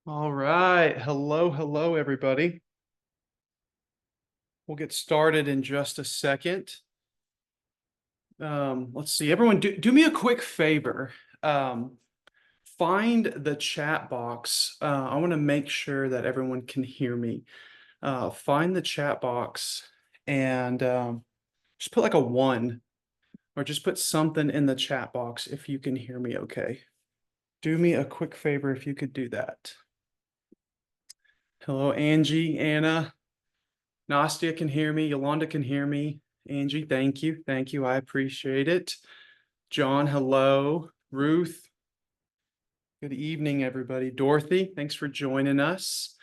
All right. Hello, everybody. We'll get started in just a second. Let's see. Everyone, do me a quick favor. Um, Find the chat box. I want to make sure that everyone can hear me. Find the chat box and just put like a one or just put something in the chat box if you can hear me okay. Do me a quick favor if you could do that. Hello, Angie, Anna. Nastia can hear me. Yolanda can hear me. Angie, thank you. Thank you. I appreciate it. John, hello. Ruth, good evening, everybody. Dorothy, thanks for joining us.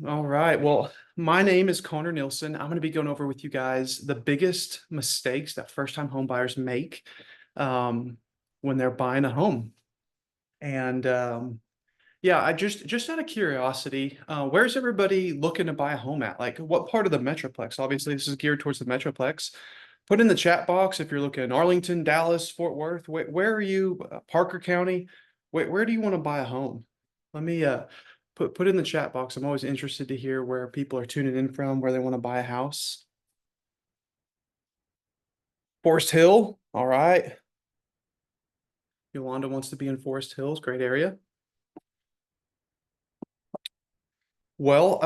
All right. Well, my name is Connor Nilsson. I'm going to be going over with you guys the biggest mistakes that first-time home buyers make when they're buying a home. And yeah, I just out of curiosity, where's everybody looking to buy a home at? Like, what part of the Metroplex? Obviously, this is geared towards the Metroplex. Put in the chat box if you're looking in Arlington, Dallas, Fort Worth. Where are you? Parker County. Where do you want to buy a home? Let me put in the chat box. I'm always interested to hear where people are tuning in from, where they want to buy a house. Forest Hill. All right. Yolanda wants to be in Forest Hills. Great area. Well,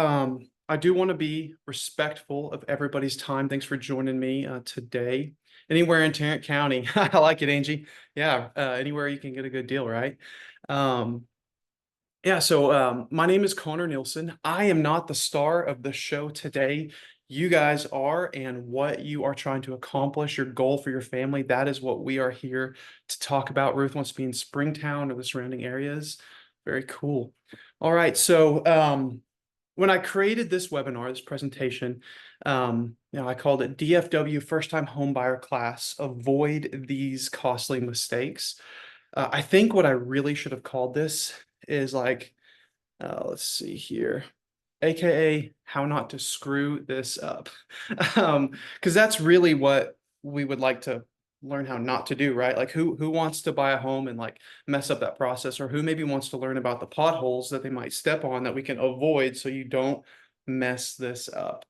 I do want to be respectful of everybody's time. Thanks for joining me today. Anywhere in Tarrant County. I like it, Angie. Yeah, anywhere you can get a good deal, right? Um, yeah, so my name is Connor Nielsen. I am not the star of the show today. You guys are, and what you are trying to accomplish, your goal for your family, that is what we are here to talk about. Ruth wants to be in Springtown or the surrounding areas. Very cool. All right, so when I created this webinar, this presentation, I called it DFW First Time Homebuyer Class, Avoid These Costly Mistakes. I think what I really should have called this is like, let's see here, AKA how not to screw this up. Because that's really what we would like to learn how not to do, right? Like who wants to buy a home and like mess up that process, or who maybe wants to learn about the potholes that they might step on that we can avoid so you don't mess this up.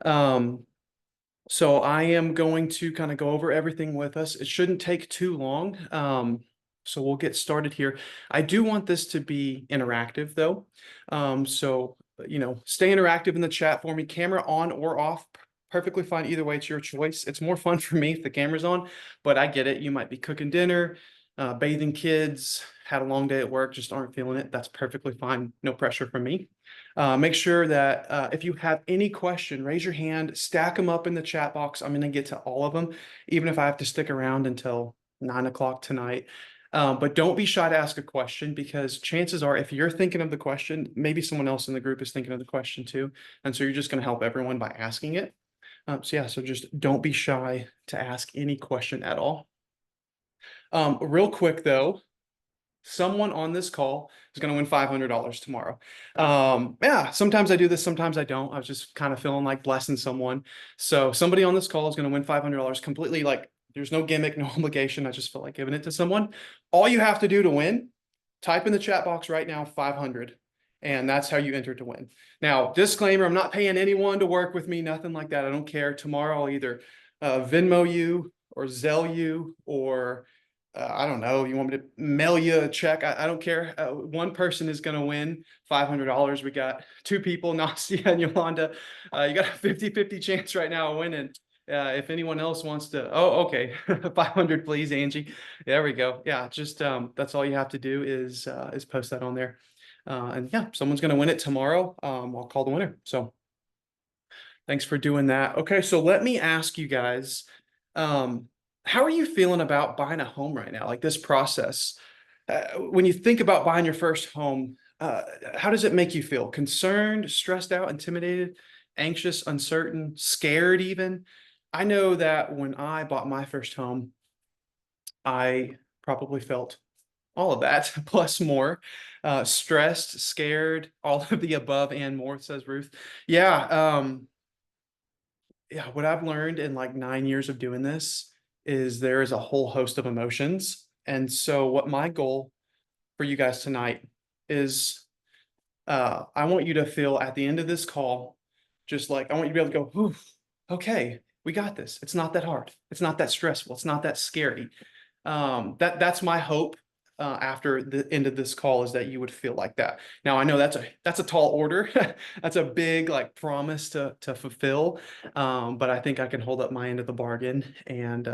Um, so I am going to kind of go over everything with us. It shouldn't take too long. So we'll get started here. I do want this to be interactive though. Stay interactive in the chat for me. Camera on or off, perfectly fine. Either way, it's your choice. It's more fun for me if the camera's on, but I get it. You might be cooking dinner, bathing kids, had a long day at work, just aren't feeling it. That's perfectly fine. No pressure from me. Make sure that if you have any question, raise your hand, stack them up in the chat box. I'm going to get to all of them, even if I have to stick around until 9 o'clock tonight. But don't be shy to ask a question, because chances are if you're thinking of the question, maybe someone else in the group is thinking of the question too. And so you're just going to help everyone by asking it. So just don't be shy to ask any question at all. Real quick though, someone on this call is going to win $500 tomorrow. Yeah, sometimes I do this, sometimes I don't. I was just kind of feeling like blessing someone. So somebody on this call is going to win $500 completely. Like there's no gimmick, no obligation. I just feel like giving it to someone. All you have to do to win, type in the chat box right now, 500. And that's how you enter to win. Now, disclaimer, I'm not paying anyone to work with me, nothing like that. I don't care. Tomorrow I'll either Venmo you or Zelle you, or I don't know, you want me to mail you a check? I don't care. One person is going to win $500. We got two people, Nastia and Yolanda. You got a 50-50 chance right now of winning. If anyone else wants to, oh, okay, 500, please, Angie. There we go. Yeah, just that's all you have to do is post that on there. And yeah, someone's going to win it tomorrow. I'll call the winner. So thanks for doing that. Okay, so let me ask you guys, how are you feeling about buying a home right now? Like this process, when you think about buying your first home, how does it make you feel? Concerned, stressed out, intimidated, anxious, uncertain, scared even? I know that when I bought my first home, I probably felt all of that plus more, stressed, scared, all of the above and more, says Ruth. Yeah. Yeah, what I've learned in like 9 years of doing this is there is a whole host of emotions. And so what my goal for you guys tonight is I want you to feel at the end of this call, just like I want you to be able to go, "Ooh, okay, we got this. It's not that hard. It's not that stressful. It's not that scary." That's my hope after the end of this call, is that you would feel like that. Now I know that's a tall order. That's a big like promise to fulfill. But I think I can hold up my end of the bargain, and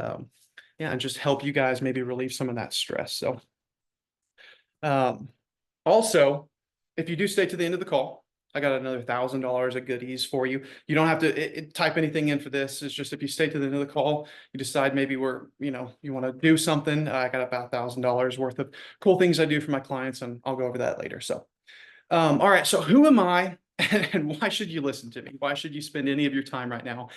yeah, and just help you guys maybe relieve some of that stress. So um, also, if you do stay to the end of the call, I got another $1,000 of goodies for you. You don't have to type anything in for this. It's just if you stay to the end of the call, you decide maybe you want to do something. I got about $1,000 worth of cool things I do for my clients, and I'll go over that later. So, all right. So who am I? And why should you listen to me? Why should you spend any of your time right now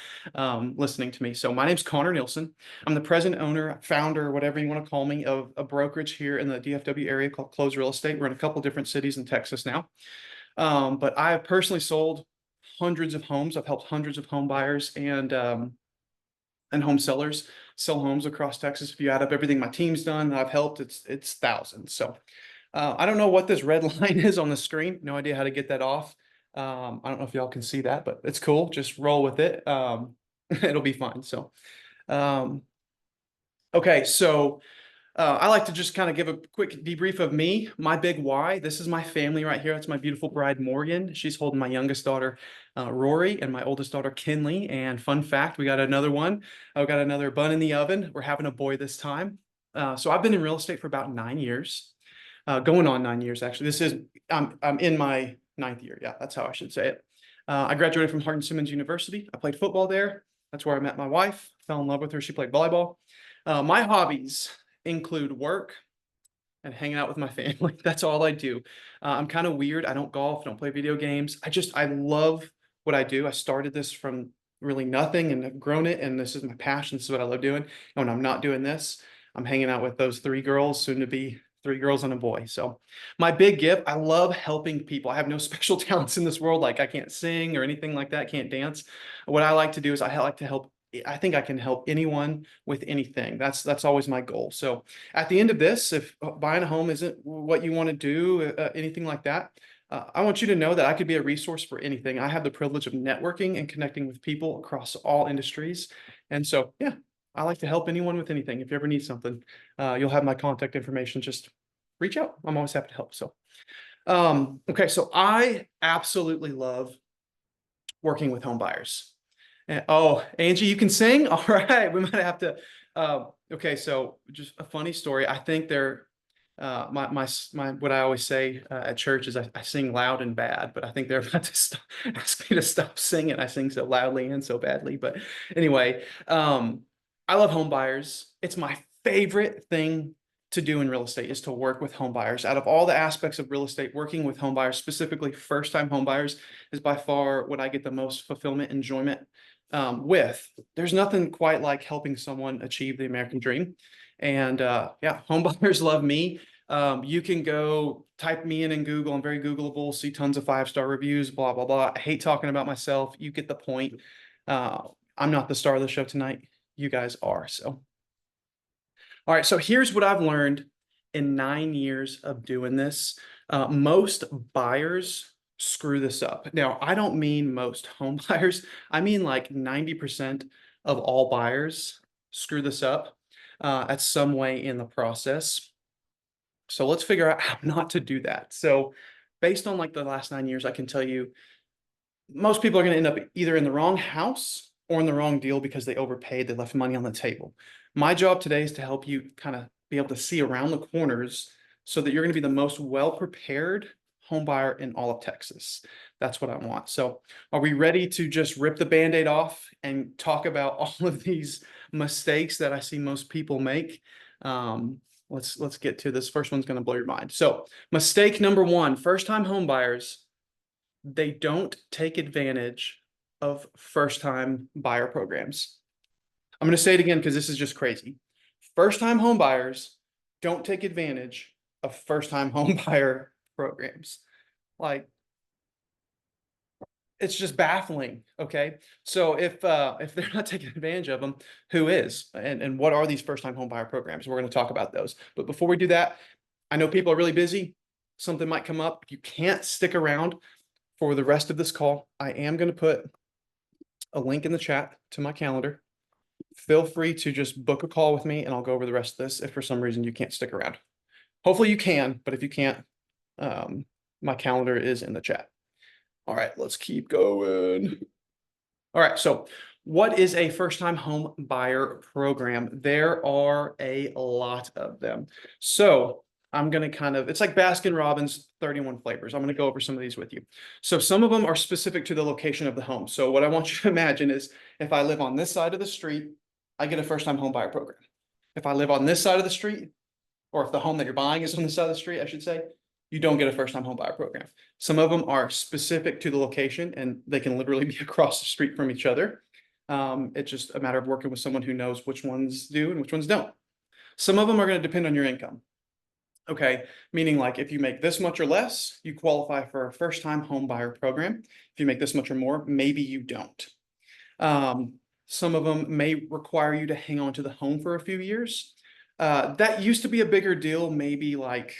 listening to me? So my name's Connor Nielsen. I'm the president, owner, founder, whatever you want to call me, of a brokerage here in the DFW area called Close Real Estate. We're in a couple different cities in Texas now. But I have personally sold hundreds of homes. I've helped hundreds of home buyers and home sellers sell homes across Texas. If you add up everything my team's done, I've helped, it's thousands. So I don't know what this red line is on the screen. No idea how to get that off. I don't know if y'all can see that, but it's cool. Just roll with it. It'll be fine. So, okay. So, I like to just kind of give a quick debrief of me, my big why. This is my family right here. It's my beautiful bride, Morgan. She's holding my youngest daughter, Rory, and my oldest daughter, Kinley. And fun fact, we got another one. I've got another bun in the oven. We're having a boy this time. So I've been in real estate for about 9 years, going on 9 years, actually. I'm in my 9th year. Yeah, that's how I should say it. I graduated from Hardin-Simmons University. I played football there. That's where I met my wife, fell in love with her. She played volleyball. My hobbies include work and hanging out with my family. That's all I do. I'm kind of weird. I don't golf, don't play video games. I love what I do. I started this from really nothing and have grown it. And this is my passion. This is what I love doing. And when I'm not doing this, I'm hanging out with those 3 girls, soon to be 3 girls and a boy. So my big gift, I love helping people. I have no special talents in this world. Like I can't sing or anything like that. Can't dance. What I like to do is I like to help. I think I can help anyone with anything. That's always my goal. So at the end of this, if buying a home isn't what you want to do, anything like that, I want you to know that I could be a resource for anything. I have the privilege of networking and connecting with people across all industries. And so, yeah, I like to help anyone with anything. If you ever need something, you'll have my contact information. Just reach out. I'm always happy to help. So, okay. So I absolutely love working with home buyers. Oh, Angie, you can sing? All right. We might have to. Okay. So just a funny story. I think they're, what I always say at church is I sing loud and bad, but I think they're about to ask me to stop singing. I sing so loudly and so badly. But anyway, I love home buyers. It's my favorite thing to do in real estate, is to work with home buyers. Out of all the aspects of real estate, working with home buyers, specifically first-time home buyers, is by far what I get the most fulfillment, enjoyment with. There's nothing quite like helping someone achieve the American dream. And yeah, home buyers love me. You can go type me in Google. I'm very Googleable, see tons of 5-star reviews, blah, blah, blah. I hate talking about myself. You get the point. I'm not the star of the show tonight. You guys are. So, all right. So here's what I've learned in 9 years of doing this. Most buyers screw this up. Now, I don't mean most home buyers. I mean like 90% of all buyers screw this up at some way in the process. So let's figure out how not to do that. So based on like the last 9 years, I can tell you most people are going to end up either in the wrong house or in the wrong deal because they overpaid, they left money on the table. My job today is to help you kind of be able to see around the corners so that you're going to be the most well-prepared home buyer in all of Texas. That's what I want. So are we ready to just rip the Band-Aid off and talk about all of these mistakes that I see most people make? Let's get to this. First one's going to blow your mind. So mistake number 1, first-time home buyers, they don't take advantage of first-time buyer programs. I'm going to say it again because this is just crazy. First-time home buyers don't take advantage of first-time home buyer programs. Like, it's just baffling. Okay. So if they're not taking advantage of them, who is? And what are these first-time home buyer programs? We're going to talk about those. But before we do that, I know people are really busy. something might come up. You can't stick around for the rest of this call. I am going to put a link in the chat to my calendar. Feel free to just book a call with me and I'll go over the rest of this if for some reason you can't stick around. Hopefully you can, but if you can't, my calendar is in the chat. All right, let's keep going. All right, so what is a first-time home buyer program? There are a lot of them. So I'm going to it's like Baskin Robbins 31 flavors. I'm going to go over some of these with you. So some of them are specific to the location of the home. So what I want you to imagine is if I live on this side of the street, I get a first-time home buyer program. If I live on this side of the street, or if the home that you're buying is on this side of the street, I should say, you don't get a first-time home buyer program. Some of them are specific to the location and they can literally be across the street from each other. It's just a matter of working with someone who knows which ones do and which ones don't. Some of them are going to depend on your income. Okay, meaning like if you make this much or less, you qualify for a first-time home buyer program. If you make this much or more, maybe you don't. Some of them may require you to hang on to the home for a few years. That used to be a bigger deal, maybe like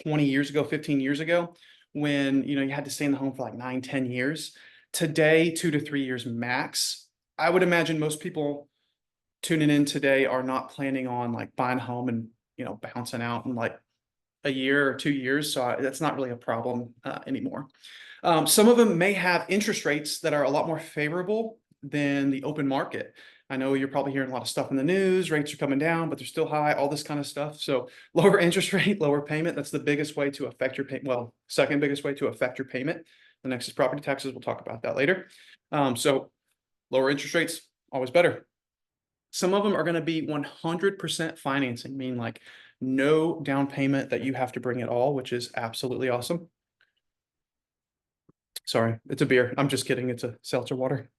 20 years ago, 15 years ago, when you had to stay in the home for like 9-10 years. Today, 2 to 3 years max. I would imagine most people tuning in today are not planning on like buying a home and bouncing out in like a year or 2 years. So that's not really a problem anymore. Some of them may have interest rates that are a lot more favorable than the open market. I know you're probably hearing a lot of stuff in the news, rates are coming down, but they're still high, all this kind of stuff. So lower interest rate, lower payment, that's the biggest way to affect your payment. Well, second biggest way to affect your payment. The next is property taxes. We'll talk about that later. So lower interest rates, always better. Some of them are going to be 100% financing, meaning like no down payment that you have to bring at all, which is absolutely awesome. Sorry, it's a beer. I'm just kidding. It's a seltzer water.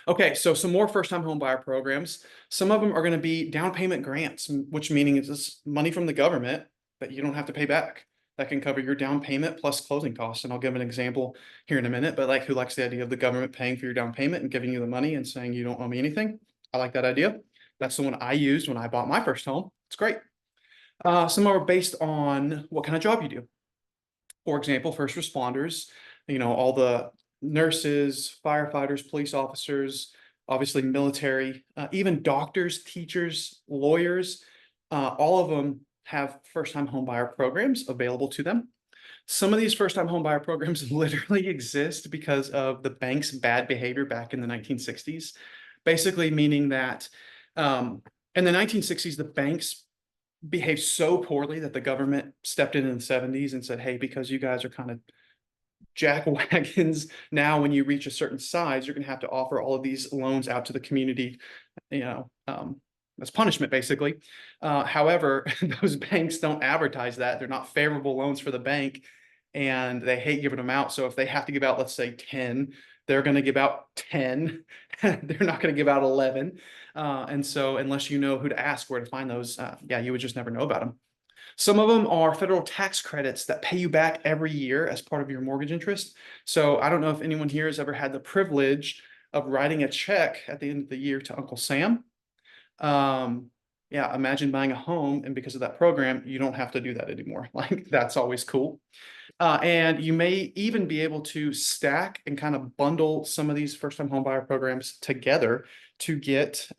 Okay, so some more first-time home buyer programs. Some of them are going to be down payment grants, which meaning it's money from the government that you don't have to pay back. That can cover your down payment plus closing costs. And I'll give an example here in a minute, but like who likes the idea of the government paying for your down payment and giving you the money and saying you don't owe me anything? I like that idea. That's the one I used when I bought my first home. It's great. Some are based on what kind of job you do. For example, first responders, all the nurses, firefighters, police officers, obviously military, even doctors, teachers, lawyers, all of them have first-time home buyer programs available to them. Some of these first-time home buyer programs literally exist because of the bank's bad behavior back in the 1960s, basically meaning that in the 1960s, the banks behaved so poorly that the government stepped in the 70s and said, hey, because you guys are kind of jack wagons, now when you reach a certain size, you're going to have to offer all of these loans out to the community, as punishment, basically. However, those banks don't advertise that. They're not favorable loans for the bank, and they hate giving them out. So if they have to give out, let's say 10, they're going to give out 10. They're not going to give out 11. And so unless you know who to ask where to find those, you would just never know about them. Some of them are federal tax credits that pay you back every year as part of your mortgage interest. So I don't know if anyone here has ever had the privilege of writing a check at the end of the year to Uncle Sam. Imagine buying a home, and because of that program, you don't have to do that anymore. Like, that's always cool. And you may even be able to stack and kind of bundle some of these first-time home buyer programs together to get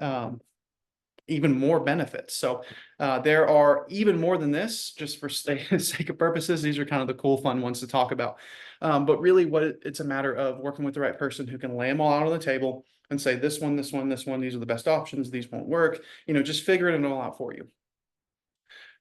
even more benefits. So there are even more than this, just for sake of purposes. These are kind of the cool, fun ones to talk about. But really it's a matter of working with the right person who can lay them all out on the table and say, this one, this one, this one, these are the best options. These won't work, just figuring it all out for you.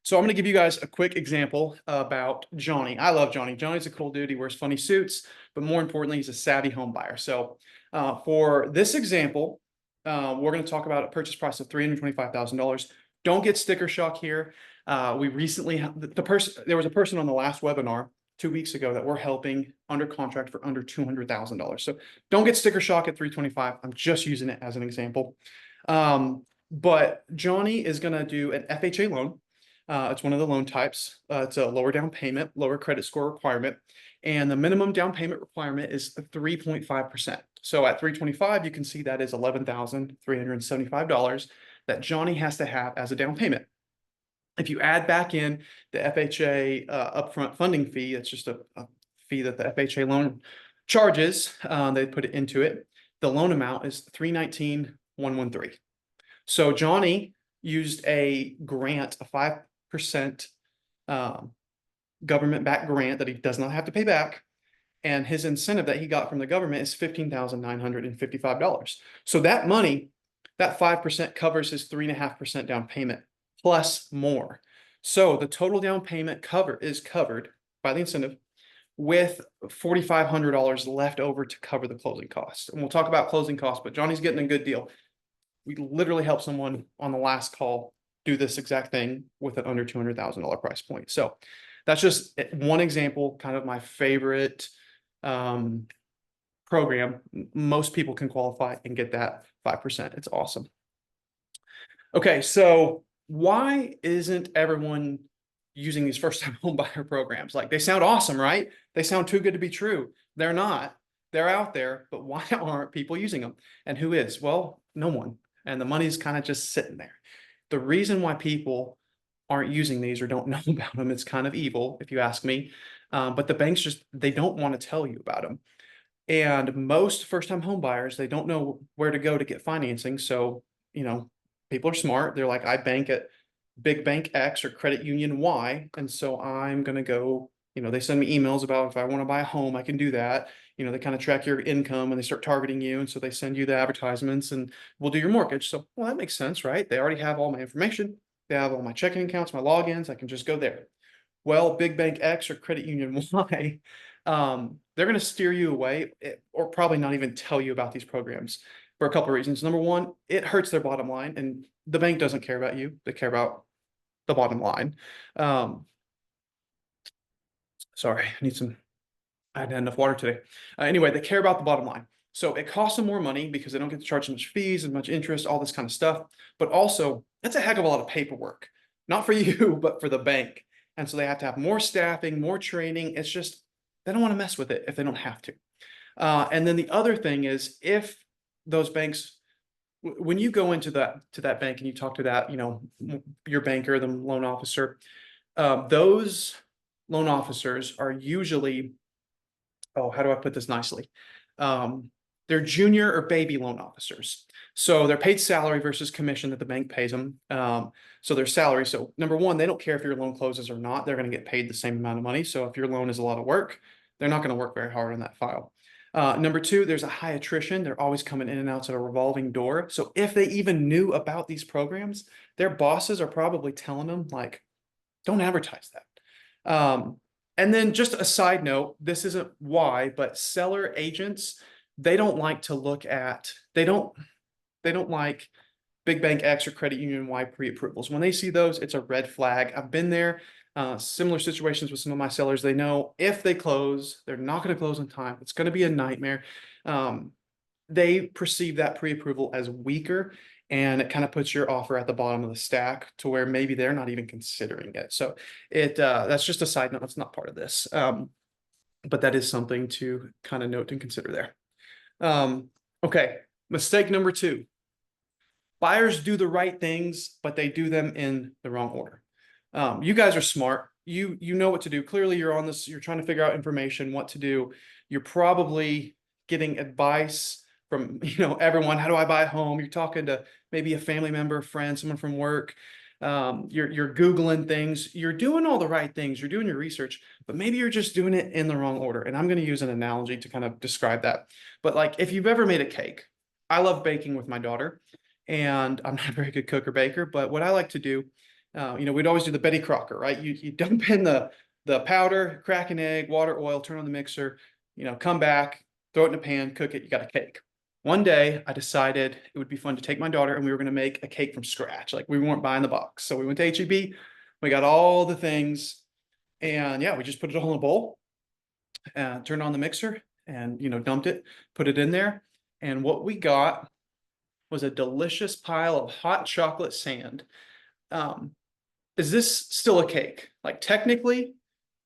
So I'm going to give you guys a quick example about Johnny. I love Johnny. Johnny's a cool dude. He wears funny suits, but more importantly, he's a savvy home buyer. So for this example, we're going to talk about a purchase price of $325,000. Don't get sticker shock here. We recently there was a person on the last webinar 2 weeks ago that we're helping under contract for under $200,000. So don't get sticker shock at 325. I'm just using it as an example. But Johnny is going to do an FHA loan. It's one of the loan types. It's a lower down payment, lower credit score requirement, and the minimum down payment requirement is 3.5%. So at 325, you can see that is $11,375 that Johnny has to have as a down payment. If you add back in the FHA upfront funding fee, that's just a fee that the FHA loan charges. They put it into it. The loan amount is $319,113. So Johnny used a grant, a 5% government-backed grant that he does not have to pay back. And his incentive that he got from the government is $15,955. So that money, that 5% covers his 3.5% down payment plus more. So the total down payment is covered by the incentive with $4,500 left over to cover the closing costs. And we'll talk about closing costs, but Johnny's getting a good deal. We literally helped someone on the last call do this exact thing with an under $200,000 price point. So that's just one example, kind of my favorite program. Most people can qualify and get that 5%. It's awesome. Okay, so why isn't everyone using these first-time home buyer programs? Like, they sound awesome, right? They sound too good to be true. They're not. They're out there, but why aren't people using them? And who is? Well, no one. And the money's kind of just sitting there. The reason why people aren't using these or don't know about them, it's kind of evil, if you ask me. But the banks they don't want to tell you about them. And most first-time home buyers, they don't know where to go to get financing. So, people are smart. They're like, I bank at big bank X or credit union Y. And so I'm going to go, they send me emails about if I want to buy a home, I can do that. They kind of track your income and they start targeting you. And so they send you the advertisements and we'll do your mortgage. So, well, that makes sense, right? They already have all my information. They have all my checking accounts, my logins. I can just go there. Well, big bank X or credit union Y, they're going to steer you away or probably not even tell you about these programs for a couple of reasons. Number one, it hurts their bottom line, and the bank doesn't care about you. They care about the bottom line. Sorry, I hadn't had enough water today. Anyway, they care about the bottom line. So it costs them more money because they don't get to charge as much fees and much interest, all this kind of stuff. But also, that's a heck of a lot of paperwork, not for you, but for the bank. And so they have to have more staffing, more training. It's just, they don't want to mess with it if they don't have to. And then the other thing is, if those banks, when you go into that bank and you talk to that, your banker, the loan officer, those loan officers are usually, how do I put this nicely? They're junior or baby loan officers. So they're paid salary versus commission that the bank pays them. So their salary. So number one, they don't care if your loan closes or not. They're going to get paid the same amount of money. So if your loan is a lot of work, they're not going to work very hard on that file. Number two, there's a high attrition. They're always coming in and out at a revolving door. So if they even knew about these programs, their bosses are probably telling them, like, don't advertise that. And then just a side note, this isn't why, but seller agents, they don't like to look at, they don't like big bank X or credit union Y pre-approvals. When they see those, it's a red flag. I've been there. Similar situations with some of my sellers. They know if they close, they're not going to close on time. It's going to be a nightmare. They perceive that pre-approval as weaker, and it kind of puts your offer at the bottom of the stack to where maybe they're not even considering it. So that's just a side note. That's not part of this. But that is something to kind of note and consider there. Okay. Mistake number two. Buyers do the right things, but they do them in the wrong order. You guys are smart. You know what to do. Clearly you're on this, you're trying to figure out information, what to do. You're probably getting advice from, everyone. How do I buy a home? You're talking to maybe a family member, a friend, someone from work. You're Googling things. You're doing all the right things. You're doing your research, but maybe you're just doing it in the wrong order. And I'm going to use an analogy to kind of describe that. But like, if you've ever made a cake, I love baking with my daughter, and I'm not a very good cook or baker, but what I like to do, we'd always do the Betty Crocker, right? You dump in the powder, crack an egg, water, oil, turn on the mixer, come back, throw it in a pan, cook it, you got a cake. One day I decided it would be fun to take my daughter and we were going to make a cake from scratch. Like, we weren't buying the box. So we went to H-E-B, we got all the things, and yeah, we just put it all in a bowl, turned on the mixer and, dumped it, put it in there. And what we got was a delicious pile of hot chocolate sand. Is this still a cake? Like, technically,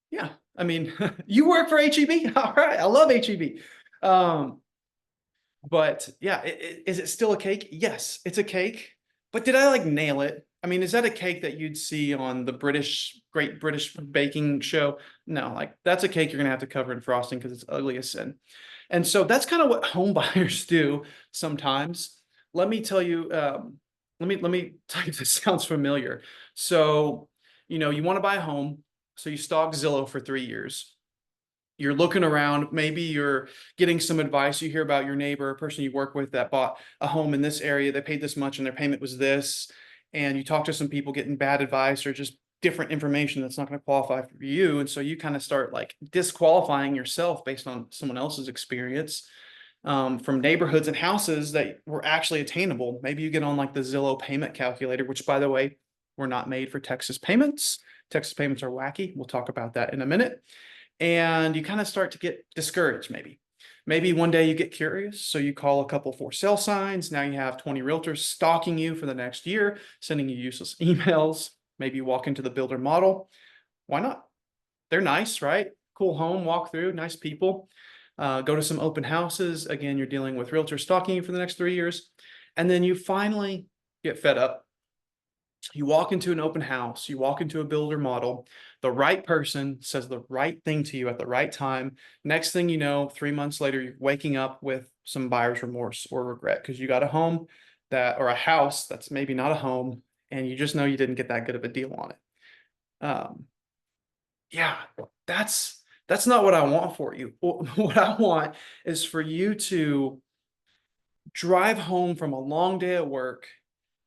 yeah. I mean, you work for H-E-B? All right, I love H-E-B. But yeah, is it still a cake? Yes, it's a cake. But did I nail it? I mean, is that a cake that you'd see on the Great British Baking Show? No, like that's a cake you're gonna have to cover in frosting because it's ugly as sin. And so that's kind of what home buyers do sometimes. Let me tell you, let me tell you if this sounds familiar. So, you want to buy a home, so you stalk Zillow for 3 years. You're looking around, maybe you're getting some advice. You hear about your neighbor, a person you work with that bought a home in this area. They paid this much and their payment was this. And you talk to some people getting bad advice or just different information that's not going to qualify for you. And so you kind of start like disqualifying yourself based on someone else's experience, from neighborhoods and houses that were actually attainable. Maybe you get on like the Zillow payment calculator, which, by the way, were not made for Texas payments. Texas payments are wacky. We'll talk about that in a minute. And you kind of start to get discouraged. Maybe one day you get curious, so you call a couple for sale signs. Now you have 20 realtors stalking you for the next year, sending you useless emails. Maybe you walk into the builder model. Why not? They're nice, right? Cool home, walk through, nice people. Go to some open houses. Again, you're dealing with realtors stalking you for the next 3 years. And then you finally get fed up. You walk into an open house, you walk into a builder model, the right person says the right thing to you at the right time. Next thing you know, 3 months later, you're waking up with some buyer's remorse or regret because you got a home or a house that's maybe not a home, and you just know you didn't get that good of a deal on it. Yeah, that's not what I want for you. What I want is for you to drive home from a long day at work,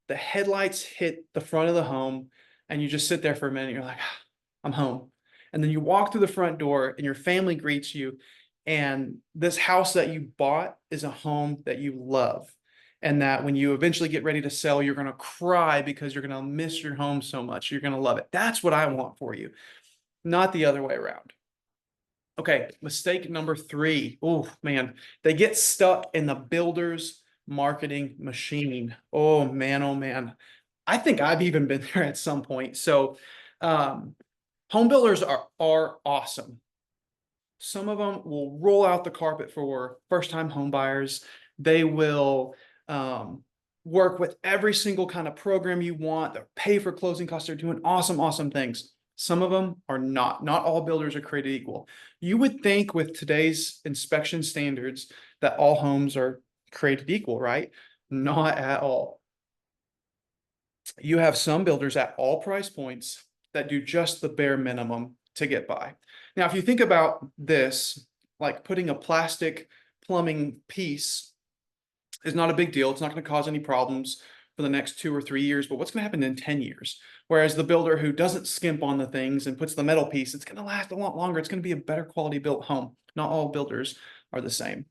the headlights hit the front of the home, and you just sit there for a minute. You're like, "Ah, I'm home." And then you walk through the front door and your family greets you. And this house that you bought is a home that you love. And that when you eventually get ready to sell, you're going to cry because you're going to miss your home so much. You're going to love it. That's what I want for you, not the other way around. Okay, mistake number 3. Oh man, they get stuck in the builder's marketing machine. Oh man, oh man. I think I've even been there at some point. So, home builders are awesome. Some of them will roll out the carpet for first-time home buyers. They will work with every single kind of program you want. They'll pay for closing costs. They're doing awesome, awesome things. Some of them are not. Not all builders are created equal. You would think with today's inspection standards that all homes are created equal, right? Not at all. You have some builders at all price points that do just the bare minimum to get by. Now, if you think about this, like putting a plastic plumbing piece is not a big deal. It's not going to cause any problems for the next 2 or 3 years, but what's going to happen in 10 years? Whereas the builder who doesn't skimp on the things and puts the metal piece, it's going to last a lot longer. It's going to be a better quality built home. Not all builders are the same.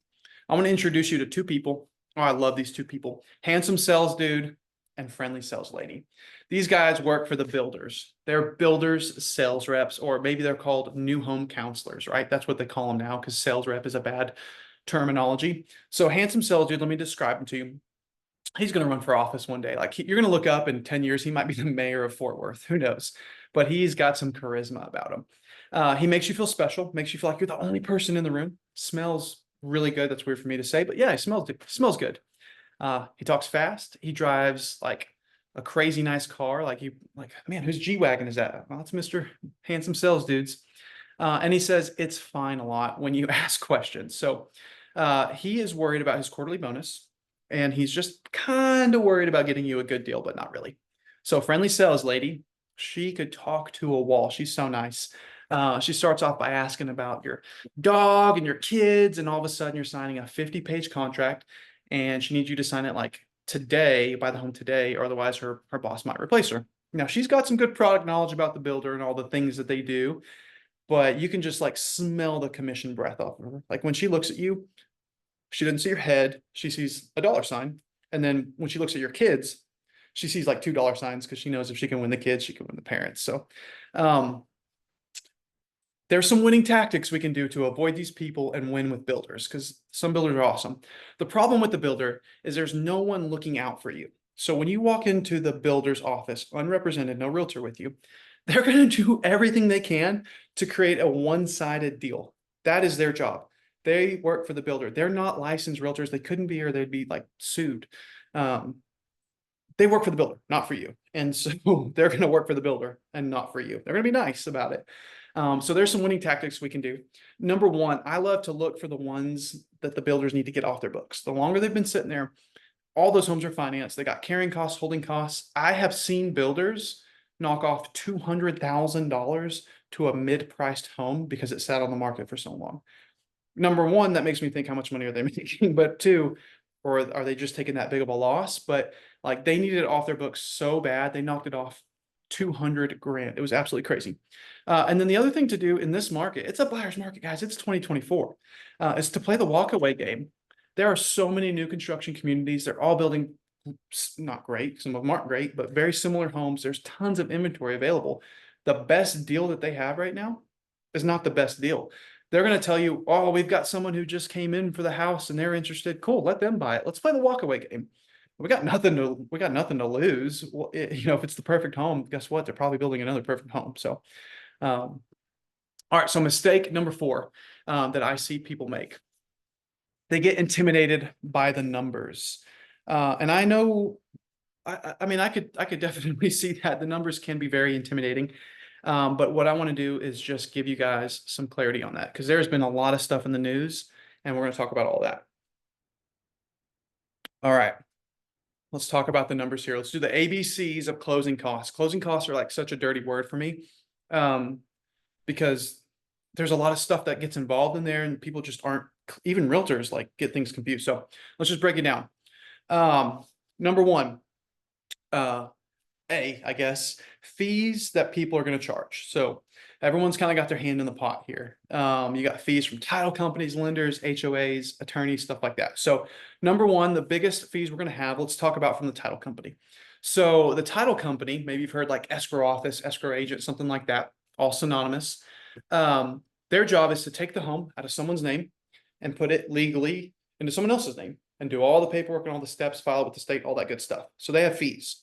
I want to introduce you to two people. Oh, I love these two people. Handsome sales dude and friendly sales lady. These guys work for the builders. They're builders sales reps, or maybe they're called new home counselors, right? That's what they call them now because sales rep is a bad terminology. So handsome sales dude, let me describe him to you. He's going to run for office one day. Like you're going to look up in 10 years, he might be the mayor of Fort Worth. Who knows? But he's got some charisma about him. He makes you feel special, makes you feel like you're the only person in the room. Smells really good. That's weird for me to say, but yeah, he smells good. He talks fast. He drives like a crazy nice car. Man, whose G-Wagon is that? Well, it's Mr. Handsome Sales Dudes. And he says it's fine a lot when you ask questions. So he is worried about his quarterly bonus, and he's just kind of worried about getting you a good deal, but not really. So friendly sales lady, she could talk to a wall. She's so nice. She starts off by asking about your dog and your kids, and all of a sudden you're signing a 50-page contract, and she needs you to sign it like today, buy the home today, or otherwise her boss might replace her. Now she's got some good product knowledge about the builder and all the things that they do, but you can just like smell the commission breath off of her. Like when she looks at you, she doesn't see your head, she sees a dollar sign. And then when she looks at your kids, she sees like $2 signs because she knows if she can win the kids, she can win the parents. So there's some winning tactics we can do to avoid these people and win with builders, because some builders are awesome. The problem with the builder is there's no one looking out for you. So when you walk into the builder's office, unrepresented, no realtor with you, they're going to do everything they can to create a one-sided deal. That is their job. They work for the builder. They're not licensed realtors. They couldn't be, or they'd be like sued. they work for the builder, not for you. And so they're going to work for the builder and not for you. They're going to be nice about it. So there's some winning tactics we can do. Number one, I love to look for the ones that the builders need to get off their books. The longer they've been sitting there, all those homes are financed. They got carrying costs, holding costs. I have seen builders knock off $200,000 to a mid-priced home because it sat on the market for so long. Number one, that makes me think, how much money are they making? But two, or are they just taking that big of a loss? But like, they needed it off their books so bad, they knocked it off 200 grand. It was absolutely crazy. And then the other thing to do in this market, it's a buyer's market, guys. It's 2024. Is to play the walkaway game. There are so many new construction communities. They're all building not great. Some of them aren't great, but very similar homes. There's tons of inventory available. The best deal that they have right now is not the best deal. They're going to tell you, oh, we've got someone who just came in for the house and they're interested. Cool, let them buy it. Let's play the walkaway game. We got nothing to lose. Well, if it's the perfect home, guess what? They're probably building another perfect home. So, all right. So mistake number 4 that I see people make. They get intimidated by the numbers. And I know, I mean, I could definitely see that the numbers can be very intimidating. But what I want to do is just give you guys some clarity on that, because there's been a lot of stuff in the news and we're going to talk about all that. All right. Let's talk about the numbers here. Let's do the ABCs of closing costs. Closing costs are like such a dirty word for me, because there's a lot of stuff that gets involved in there and people just aren't, even realtors like get things confused. So let's just break it down. Number one, I guess, fees that people are going to charge. So everyone's kind of got their hand in the pot here. You got fees from title companies, lenders, HOAs, attorneys, stuff like that. So number one, the biggest fees we're going to have, let's talk about from the title company. So the title company, maybe you've heard like escrow office, escrow agent, something like that, all synonymous. Their job is to take the home out of someone's name and put it legally into someone else's name and do all the paperwork and all the steps, file it with the state, all that good stuff. So they have fees.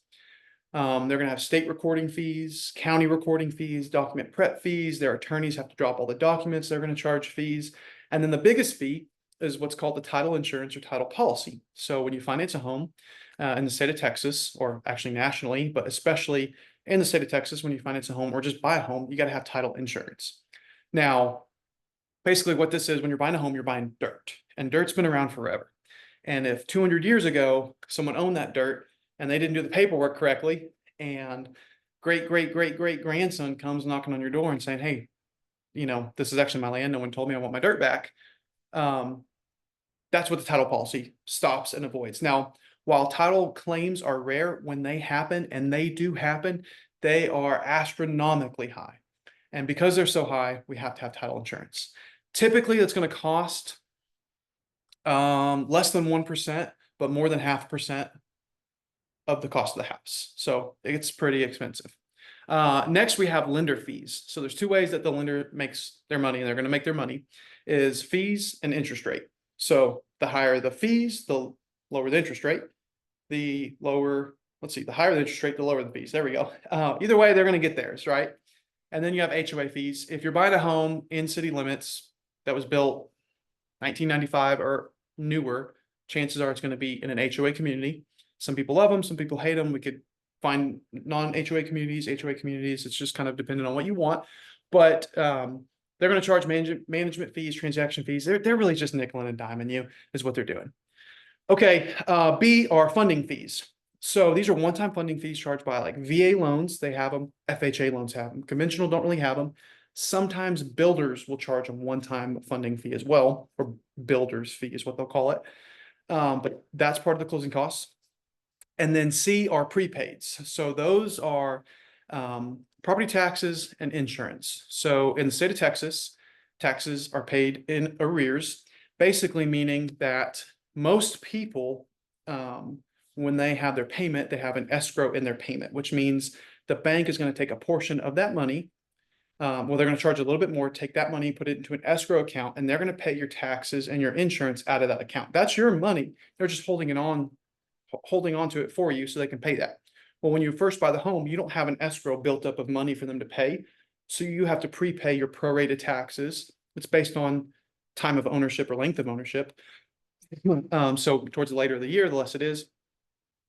They're going to have state recording fees, county recording fees, document prep fees. Their attorneys have to drop all the documents. They're going to charge fees. And then the biggest fee is what's called the title insurance or title policy. So when you finance a home in the state of Texas, or actually nationally, but especially in the state of Texas, when you finance a home or just buy a home, you got to have title insurance. Now, basically what this is, when you're buying a home, you're buying dirt, and dirt's been around forever. And if 200 years ago, someone owned that dirt and they didn't do the paperwork correctly, and great grandson comes knocking on your door and saying, hey, this is actually my land, no one told me, I want my dirt back. That's what the title policy stops and avoids. Now, while title claims are rare, when they happen, and they do happen, they are astronomically high. And because they're so high, we have to have title insurance. Typically, it's going to cost less than 1%, but more than 0.5% of the cost of the house. So it's pretty expensive. Next, we have lender fees. So there's 2 ways that the lender makes their money, and they're going to make their money, is fees and interest rate. So the higher the fees, the lower the interest rate. The higher the interest rate, the lower the fees. There we go. Either way, they're going to get theirs, right? And then you have HOA fees. If you're buying a home in city limits that was built 1995 or newer, chances are it's going to be in an HOA community. Some people love them, some people hate them. We could find non-HOA communities, HOA communities. It's just kind of dependent on what you want. But they're going to charge management fees, transaction fees. They're really just nickel and diming you is what they're doing. Okay, B are funding fees. So these are one-time funding fees charged by like VA loans. They have them. FHA loans have them. Conventional don't really have them. Sometimes builders will charge a one-time funding fee as well, or builder's fee is what they'll call it. But that's part of the closing costs. And then C are prepaids. So those are property taxes and insurance. So in the state of Texas, taxes are paid in arrears, basically meaning that most people, when they have their payment, they have an escrow in their payment, which means the bank is going to take a portion of that money. They're going to charge a little bit more, take that money, put it into an escrow account, and they're going to pay your taxes and your insurance out of that account. That's your money. They're just holding on to it for you so they can pay that. Well, when you first buy the home, you don't have an escrow built up of money for them to pay. So you have to prepay your prorated taxes. It's based on time of ownership or length of ownership. So towards the later of the year, the less it is.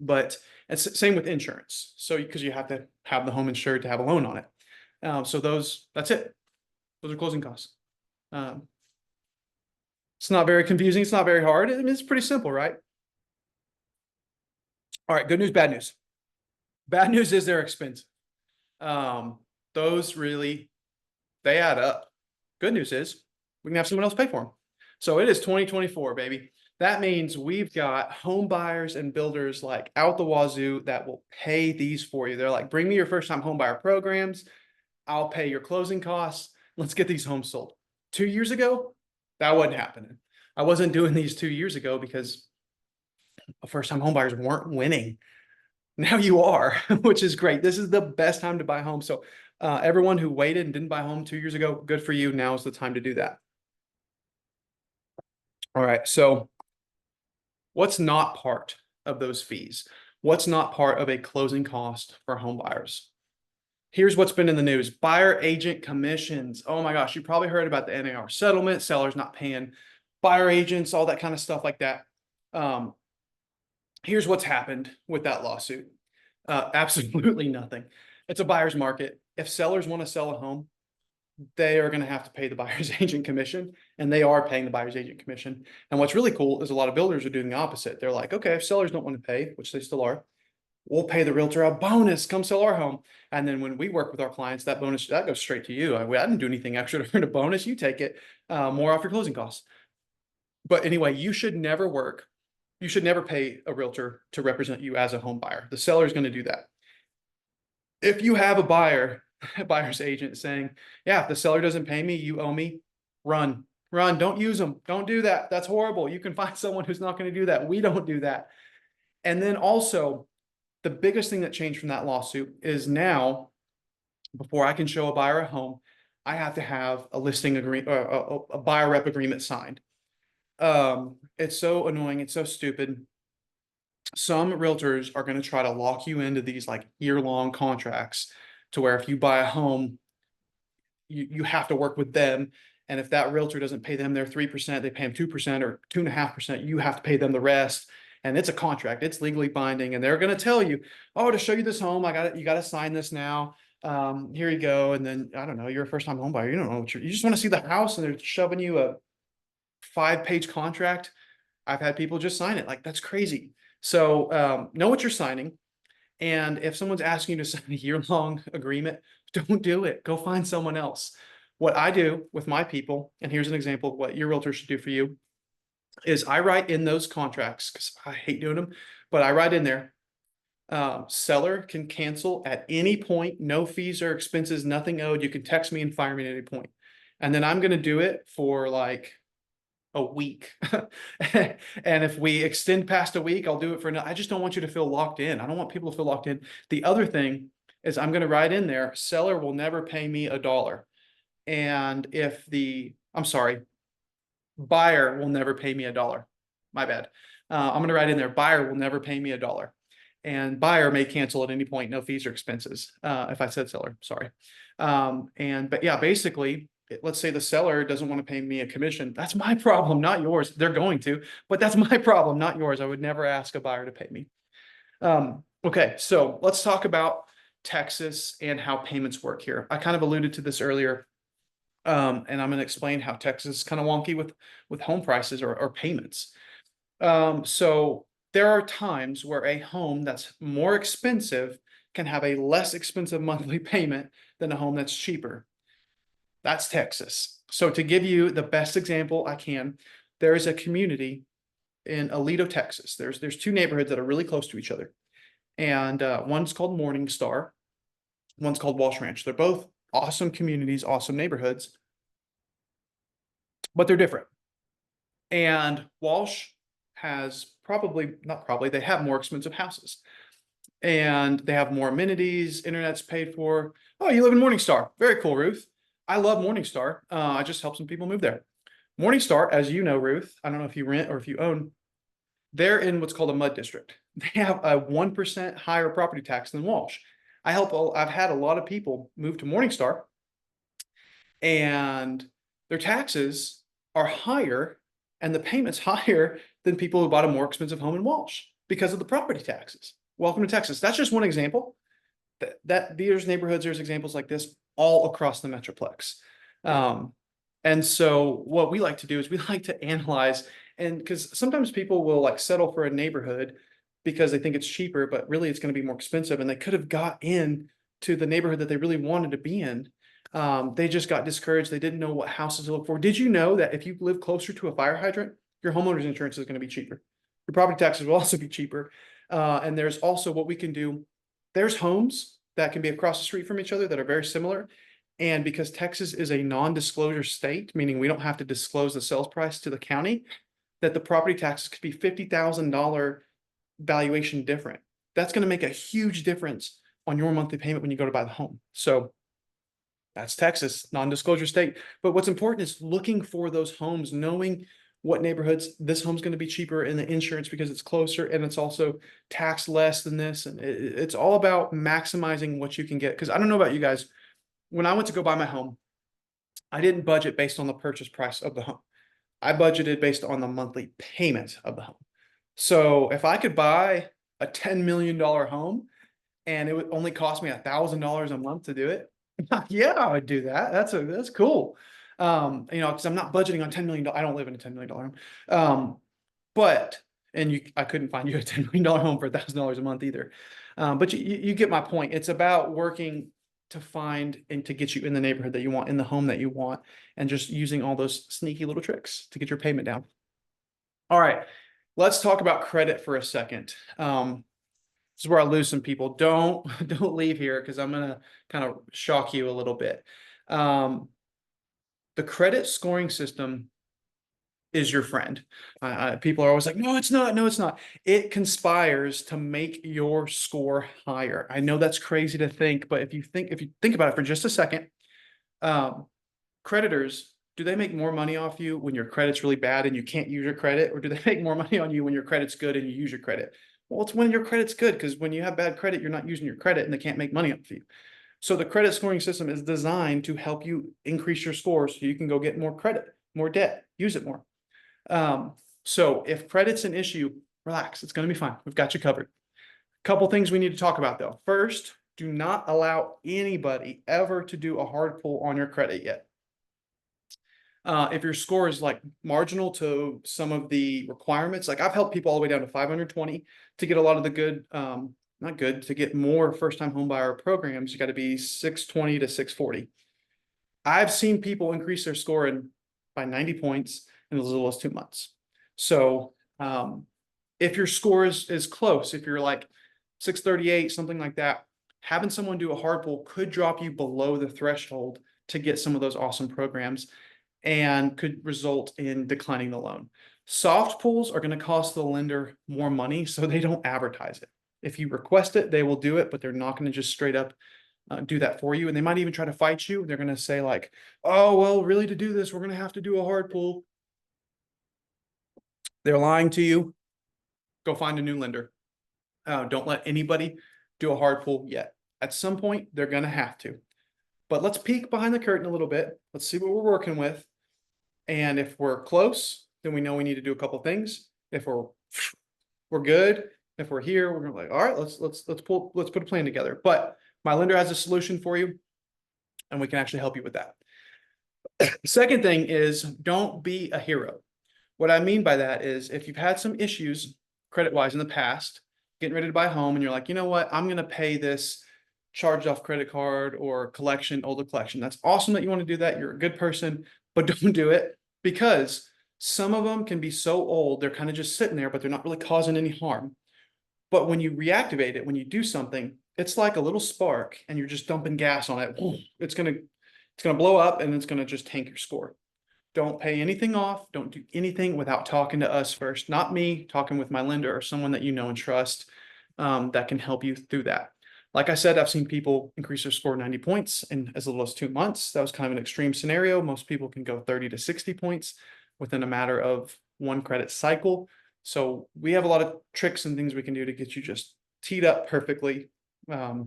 But it's same with insurance. So because you have to have the home insured to have a loan on it. So that's it. Those are closing costs. Um, it's not very confusing. It's not very hard. I mean, it's pretty simple, right? All right, good news, bad news. Bad news is they're expensive. Those really, they add up. Good news is we can have someone else pay for them. So it is 2024, baby. That means we've got home buyers and builders like out the wazoo that will pay these for you. They're like, bring me your first time home buyer programs. I'll pay your closing costs. Let's get these homes sold. 2 years ago, that wasn't happening. I wasn't doing these 2 years ago because first time home buyers weren't winning. Now you are, which is great. This is the best time to buy a home. So everyone who waited and didn't buy a home 2 years ago, good for you. Now is the time to do that. All right. So what's not part of those fees? What's not part of a closing cost for home buyers? Here's what's been in the news. Buyer agent commissions. Oh my gosh, you probably heard about the NAR settlement, sellers not paying buyer agents, all that kind of stuff like that. Here's what's happened with that lawsuit. Absolutely nothing. It's a buyer's market. If sellers want to sell a home, they are going to have to pay the buyer's agent commission, and they are paying the buyer's agent commission. And what's really cool is a lot of builders are doing the opposite. They're like, okay, if sellers don't want to pay, which they still are, we'll pay the realtor a bonus, come sell our home. And then when we work with our clients, that bonus, that goes straight to you. I didn't do anything extra to earn a bonus. You take it more off your closing costs. But anyway, you should never pay a realtor to represent you as a home buyer. The seller is going to do that. If you have a buyer's agent saying, yeah, if the seller doesn't pay me, you owe me, run, don't use them. Don't do that. That's horrible. You can find someone who's not going to do that. We don't do that. And then also, the biggest thing that changed from that lawsuit is now, before I can show a buyer a home, I have to have a listing agreement, a buyer rep agreement signed. It's so annoying. It's so stupid. Some realtors are going to try to lock you into these like year-long contracts to where if you buy a home, you have to work with them. And if that realtor doesn't pay them their 3%, they pay them 2% or 2.5%, you have to pay them the rest. And it's a contract, it's legally binding. And they're going to tell you, oh, to show you this home, you got to sign this now. Here you go. And then, I don't know, you're a first time home buyer. You don't know what you just want to see the house, and they're shoving you a 5-page contract. I've had people just sign it. Like, that's crazy. So know what you're signing. And if someone's asking you to sign a year-long agreement, don't do it. Go find someone else. What I do with my people, and here's an example of what your realtor should do for you, is I write in those contracts, because I hate doing them, but I write in there, seller can cancel at any point, no fees or expenses, nothing owed. You can text me and fire me at any point. And then I'm going to do it for like a week. And if we extend past a week, I'll do it for I just don't want you to feel locked in. I don't want people to feel locked in. The other thing is I'm going to write in there, seller will never pay me $1. And if buyer will never pay me $1. My bad. I'm going to write in there, buyer will never pay me $1. And buyer may cancel at any point, no fees or expenses. If I said seller, sorry. But yeah, basically, let's say the seller doesn't want to pay me a commission. That's my problem, not yours. They're going to, but that's my problem, not yours. I would never ask a buyer to pay me. Okay, so let's talk about Texas and how payments work here. I kind of alluded to this earlier, and I'm going to explain how Texas is kind of wonky with home prices or payments. So there are times where a home that's more expensive can have a less expensive monthly payment than a home that's cheaper. That's Texas. So to give you the best example I can, there is a community in Aledo, Texas. There's two neighborhoods that are really close to each other. And one's called Morningstar, one's called Walsh Ranch. They're both awesome communities, awesome neighborhoods, but they're different. And Walsh has they have more expensive houses. And they have more amenities, internet's paid for. Oh, you live in Morningstar. Very cool, Ruth. I love Morningstar. I just help some people move there. Morningstar, as you know, Ruth, I don't know if you rent or if you own, they're in what's called a mud district. They have a 1% higher property tax than Walsh. I've had a lot of people move to Morningstar, and their taxes are higher and the payments higher than people who bought a more expensive home in Walsh. because of the property taxes. Welcome to Texas. That's just one example. There's neighborhoods, there's examples like this all across the Metroplex. And so what we like to do is we like to analyze, and because sometimes people will like settle for a neighborhood because they think it's cheaper, but really it's going to be more expensive, and they could have got in to the neighborhood that they really wanted to be in. They just got discouraged. They didn't know what houses to look for. Did you know that if you live closer to a fire hydrant, your homeowner's insurance is going to be cheaper? Your property taxes will also be cheaper. And there's also what we can do. There's homes that can be across the street from each other that are very similar. And because Texas is a non-disclosure state, meaning we don't have to disclose the sales price to the county, that the property taxes could be $50,000 valuation different. That's going to make a huge difference on your monthly payment when you go to buy the home. So that's Texas, non-disclosure state. But what's important is looking for those homes, knowing what neighborhoods this home's going to be cheaper in the insurance because it's closer and it's also taxed less than this. And it's all about maximizing what you can get. Because I don't know about you guys, when I went to go buy my home, I didn't budget based on the purchase price of the home. I budgeted based on the monthly payment of the home. So if I could buy a $10 million home and it would only cost me $1,000 a month to do it, yeah, I would do that. That's cool. Because I'm not budgeting on $10 million. I don't live in a $10 million home. I couldn't find you a $10 million home for $1,000 a month either. But you get my point. It's about working to find and to get you in the neighborhood that you want, in the home that you want, and just using all those sneaky little tricks to get your payment down. All right, let's talk about credit for a second. This is where I lose some people. Don't leave here because I'm gonna kind of shock you a little bit. The credit scoring system is your friend. People are always like, no, it's not. No, it's not. It conspires to make your score higher. I know that's crazy to think, but if you think about it for just a second, creditors, do they make more money off you when your credit's really bad and you can't use your credit? Or do they make more money on you when your credit's good and you use your credit? Well, it's when your credit's good, because when you have bad credit, you're not using your credit and they can't make money off you. So the credit scoring system is designed to help you increase your score so you can go get more credit, more debt, use it more. So if credit's an issue, relax, it's going to be fine. We've got you covered. Couple things we need to talk about though. First, do not allow anybody ever to do a hard pull on your credit yet. If your score is like marginal to some of the requirements, like I've helped people all the way down to 520 to get a lot of the good, not good, to get more first-time home buyer programs, you got to be 620 to 640. I've seen people increase their score by 90 points in as little as 2 months. So if your score is close, if you're like 638, something like that, having someone do a hard pull could drop you below the threshold to get some of those awesome programs and could result in declining the loan. Soft pulls are going to cost the lender more money, so they don't advertise it. If you request it, they will do it, but they're not going to just straight up do that for you. And they might even try to fight you. They're going to say like, oh, well, really to do this, we're going to have to do a hard pull. They're lying to you. Go find a new lender. Don't let anybody do a hard pull yet. At some point, they're going to have to. But let's peek behind the curtain a little bit. Let's see what we're working with. And if we're close, then we know we need to do a couple things. If we're good, if we're here, we're gonna like, all right, let's put a plan together. But my lender has a solution for you, and we can actually help you with that. Second thing is, don't be a hero. What I mean by that is, if you've had some issues credit-wise in the past, getting ready to buy a home, and you're like, you know what, I'm gonna pay this charged off credit card or older collection. That's awesome that you want to do that. You're a good person, but don't do it, because some of them can be so old, they're kind of just sitting there, but they're not really causing any harm. But when you reactivate it, when you do something, it's like a little spark and you're just dumping gas on it. It's gonna blow up and it's gonna just tank your score. Don't pay anything off. Don't do anything without talking to us first. Not me, talking with my lender or someone that you know and trust that can help you through that. Like I said, I've seen people increase their score 90 points in as little as 2 months. That was kind of an extreme scenario. Most people can go 30 to 60 points within a matter of one credit cycle. So we have a lot of tricks and things we can do to get you just teed up perfectly for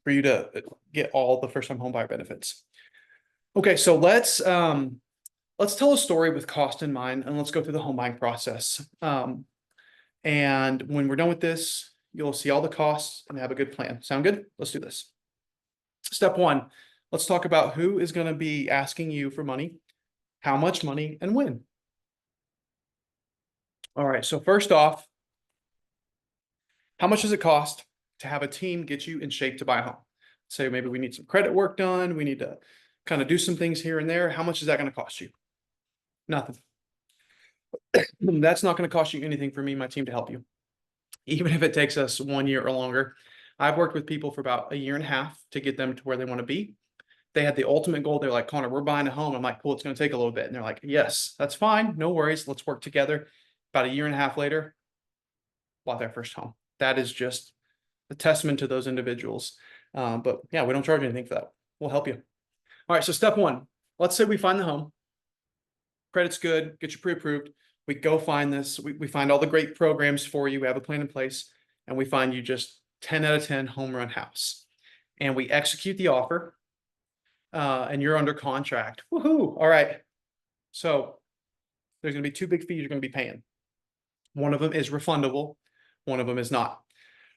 you to get all the first-time homebuyer benefits. Okay, so let's tell a story with cost in mind, and let's go through the home buying process. And when we're done with this, you'll see all the costs and have a good plan. Sound good? Let's do this. Step one, let's talk about who is going to be asking you for money, how much money, and when. All right, so first off, how much does it cost to have a team get you in shape to buy a home? Say maybe we need some credit work done, we need to kind of do some things here and there. How much is that going to cost you? Nothing. That's not going to cost you anything for me and my team to help you, even if it takes us 1 year or longer. I've worked with people for about 1.5 years to get them to where they want to be. They had the ultimate goal. They're like, Connor, we're buying a home. I'm like, cool, it's going to take a little bit. And they're like, yes, that's fine. No worries. Let's work together. About 1.5 years later, bought their first home. That is just a testament to those individuals. But yeah, we don't charge anything for that. We'll help you. All right. So step one, let's say we find the home. Credit's good. Get you pre-approved. We go find this. We find all the great programs for you. We have a plan in place, and we find you just 10 out of 10 home run house. And we execute the offer, and you're under contract. Woohoo! All right. So there's going to be 2 big fees you're going to be paying. One of them is refundable. One of them is not.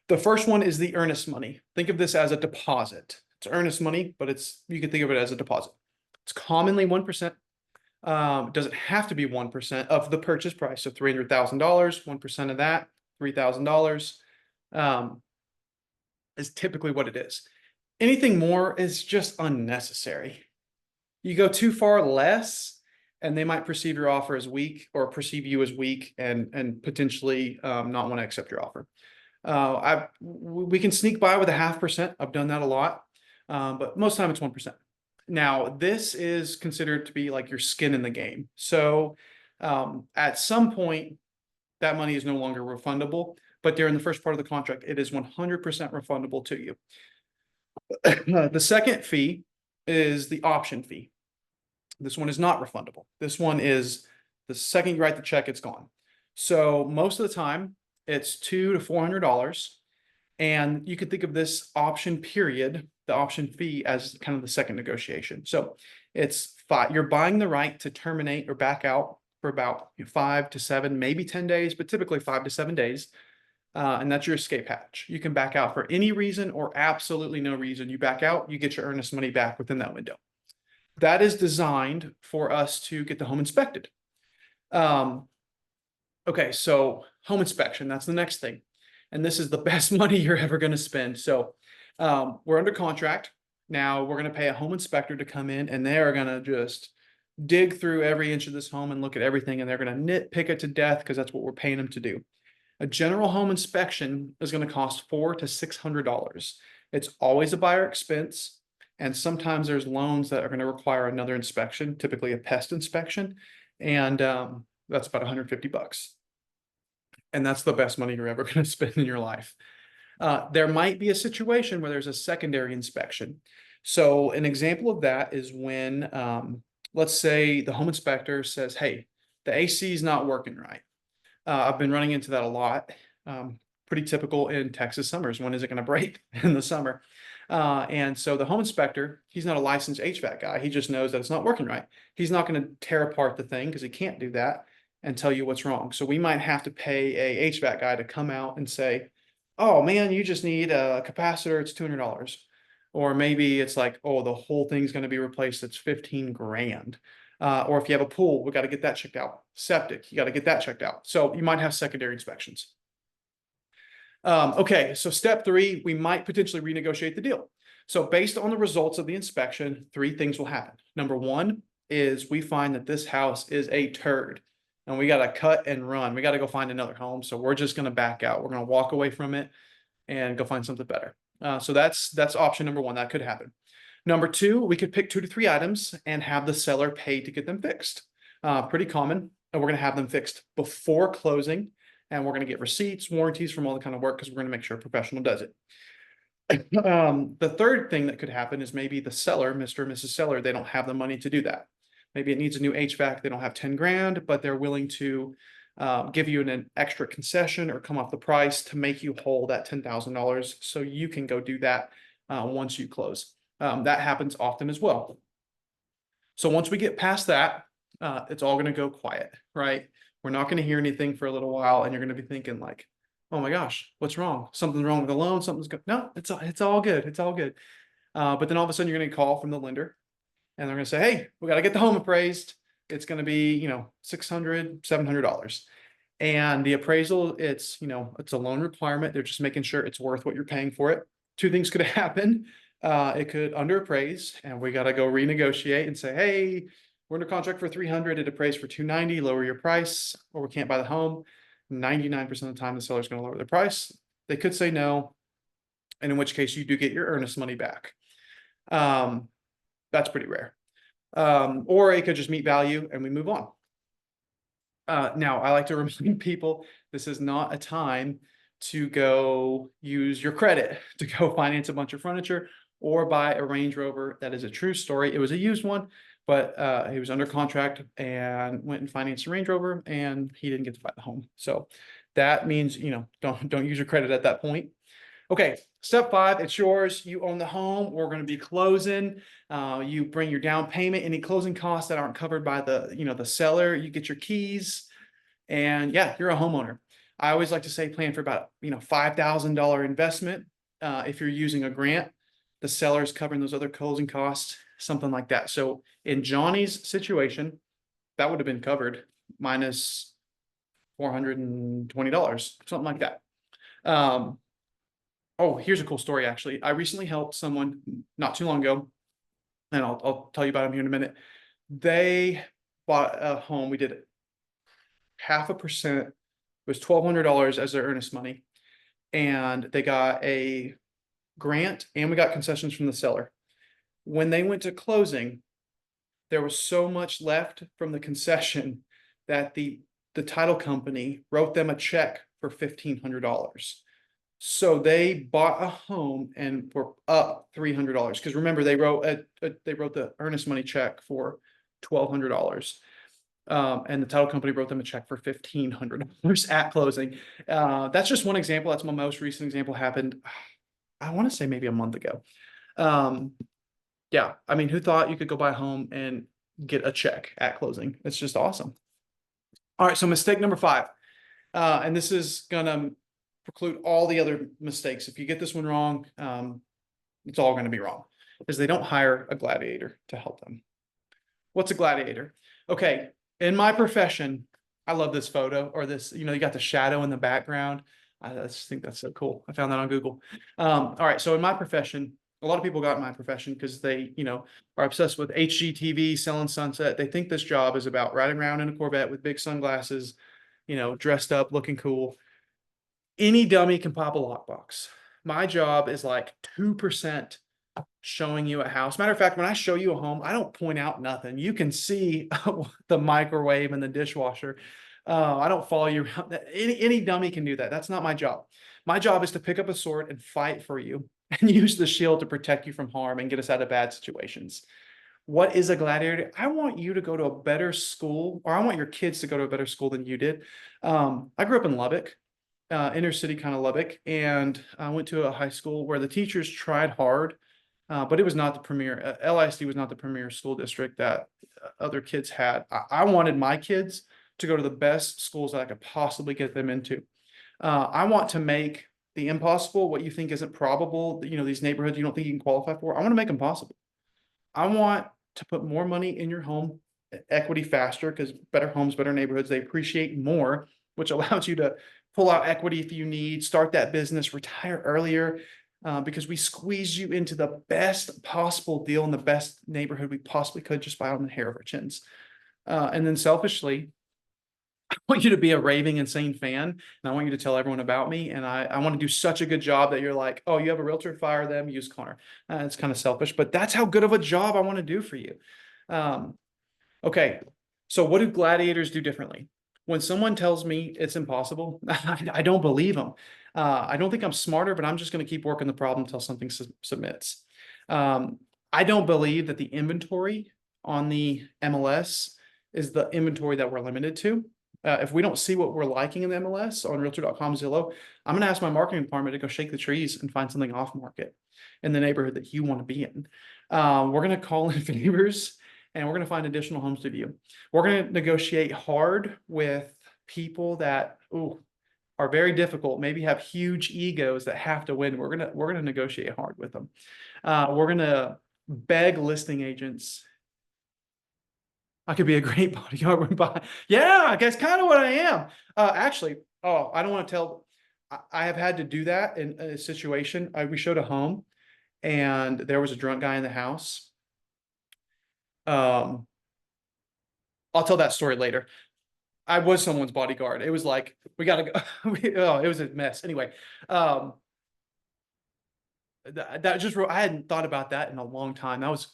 The first one is the earnest money. Think of this as a deposit. It's earnest money, but you can think of it as a deposit. It's commonly 1%. Doesn't have to be 1% of the purchase price. So $300,000, 1% of that, $3,000 is typically what it is. Anything more is just unnecessary. You go too far less, and they might perceive your offer as weak or perceive you as weak and potentially not want to accept your offer. We can sneak by with a 0.5%. I've done that a lot, but most of the time it's 1%. Now, this is considered to be like your skin in the game. So at some point, that money is no longer refundable, but during the first part of the contract, it is 100% refundable to you. The second fee is the option fee. This one is not refundable. This one is the second you write the check, it's gone. So most of the time, it's $200 to $400. And you could think of this option period, the option fee, as kind of the second negotiation. So it's you're buying the right to terminate or back out for about 5 to 7, maybe 10 days, but typically 5 to 7 days. And that's your escape hatch. You can back out for any reason or absolutely no reason. You back out, you get your earnest money back within that window. That is designed for us to get the home inspected. Okay, so home inspection, that's the next thing. And this is the best money you're ever going to spend. So we're under contract. Now we're going to pay a home inspector to come in, and they're going to just dig through every inch of this home and look at everything, and they're going to nitpick it to death because that's what we're paying them to do. A general home inspection is going to cost $400 to $600. It's always a buyer expense, and sometimes there's loans that are going to require another inspection, typically a pest inspection, and that's about $150. And that's the best money you're ever going to spend in your life. There might be a situation where there's a secondary inspection. So an example of that is when, let's say the home inspector says, hey, the AC is not working right. I've been running into that a lot. Pretty typical in Texas summers. When is it going to break in the summer? And so the home inspector, he's not a licensed HVAC guy. He just knows that it's not working right. He's not going to tear apart the thing because he can't do that and tell you what's wrong. So we might have to pay a HVAC guy to come out and say, oh man, you just need a capacitor, it's $200. Or maybe it's like, oh, the whole thing's going to be replaced, it's 15 grand. Or if you have a pool, we got to get that checked out. Septic, you got to get that checked out. So you might have secondary inspections. Okay, so step 3, we might potentially renegotiate the deal. So based on the results of the inspection, 3 things will happen. Number 1 is we find that this house is a turd, and we got to cut and run. We got to go find another home. So we're just going to back out. We're going to walk away from it and go find something better. So that's option number 1. That could happen. Number 2, we could pick 2 to 3 items and have the seller pay to get them fixed. Pretty common. And we're going to have them fixed before closing. And we're going to get receipts, warranties from all the kind of work because we're going to make sure a professional does it. The third thing that could happen is maybe the seller, Mr. or Mrs. Seller, they don't have the money to do that. Maybe it needs a new HVAC. They don't have 10 grand, but they're willing to give you an extra concession or come off the price to make you whole that $10,000 so you can go do that once you close. That happens often as well. So once we get past that, it's all going to go quiet, right? We're not going to hear anything for a little while, and you're going to be thinking like, "Oh my gosh, what's wrong? Something's wrong with the loan. Something's good." No, it's all good. It's all good. But then all of a sudden, you're going to call from the lender, and they're going to say, "Hey, we got to get the home appraised. It's going to be, $600, $700." And the appraisal, it's a loan requirement. They're just making sure it's worth what you're paying for it. Two things could happen. It could underappraise, and we got to go renegotiate and say, "Hey, we're under contract for 300. It appraised for 290. Lower your price, or we can't buy the home." 99% of the time, the seller's going to lower the price. They could say no, and in which case you do get your earnest money back. That's pretty rare. Or it could just meet value and we move on. Now, I like to remind people this is not a time to go use your credit to go finance a bunch of furniture or buy a Range Rover. That is a true story. It was a used one, but he was under contract and went and financed a Range Rover, and he didn't get to buy the home. So that means, don't use your credit at that point. Okay, step 5, it's yours. You own the home. We're going to be closing. You bring your down payment, any closing costs that aren't covered by the seller. You get your keys, and yeah, you're a homeowner. I always like to say plan for about $5,000 investment. If you're using a grant, the seller is covering those other closing costs, something like that. So in Johnny's situation, that would have been covered minus $420, something like that. Oh, here's a cool story, actually. I recently helped someone not too long ago, and I'll tell you about them here in a minute. They bought a home. We did 0.5%. It was $1,200 as their earnest money, and they got a grant, and we got concessions from the seller. When they went to closing, there was so much left from the concession that the title company wrote them a check for $1,500. So they bought a home and were up $300, because remember, they wrote the earnest money check for $1,200. And the title company wrote them a check for $1,500 at closing. That's just one example. That's my most recent example. Happened, I want to say maybe a month ago. Yeah, I mean, who thought you could go buy a home and get a check at closing? It's just awesome. All right, so mistake number 5, and this is gonna preclude all the other mistakes. If you get this one wrong, it's all going to be wrong, is they don't hire a gladiator to help them. What's a gladiator? Okay, in my profession, I love this photo, or this, you got the shadow in the background. I just think that's so cool. I found that on Google. All right, so in my profession, a lot of people got in my profession because they, are obsessed with HGTV, selling Sunset. They think this job is about riding around in a Corvette with big sunglasses, dressed up, looking cool. Any dummy can pop a lockbox. My job is like 2% showing you a house. Matter of fact, when I show you a home, I don't point out nothing. You can see the microwave and the dishwasher. I don't follow you around. Any dummy can do that. That's not my job. My job is to pick up a sword and fight for you and use the shield to protect you from harm and get us out of bad situations. What is a gladiator? I want you to go to a better school, or I want your kids to go to a better school than you did. I grew up in Lubbock. Inner city kind of Lubbock, and I went to a high school where the teachers tried hard, but it was not the premier. LISD was not the premier school district that other kids had. I wanted my kids to go to the best schools that I could possibly get them into. I want to make the impossible, what you think isn't probable, these neighborhoods you don't think you can qualify for, I want to make them possible. I want to put more money in your home equity faster, because better homes, better neighborhoods, they appreciate more, which allows you to pull out equity if you need, start that business, retire earlier, because we squeeze you into the best possible deal in the best neighborhood we possibly could just by on the hair of our chins. And then selfishly, I want you to be a raving, insane fan, and I want you to tell everyone about me. And I want to do such a good job that you're like, oh, you have a realtor, fire them, use Connor. It's kind of selfish, but that's how good of a job I want to do for you. Okay, so what do gladiators do differently? When someone tells me it's impossible, I don't believe them. I don't think I'm smarter, but I'm just going to keep working the problem until something submits. I don't believe that the inventory on the MLS is the inventory that we're limited to. If we don't see what we're liking in the MLS on Realtor.com, Zillow, I'm going to ask my marketing department to go shake the trees and find something off market in the neighborhood that you want to be in. We're going to call in favors, and we're going to find additional homes to view. We're going to negotiate hard with people that are very difficult, maybe have huge egos that have to win. We're gonna negotiate hard with them. We're gonna beg listing agents. I could be a great bodyguard. Yeah, I guess kind of what I am. Actually, I don't want to tell. I have had to do that in a situation. We showed a home, and there was a drunk guy in the house. I'll tell that story later. I was someone's bodyguard. It was like, we gotta go. It was a mess. Anyway, that just, I hadn't thought about that in a long time. That was,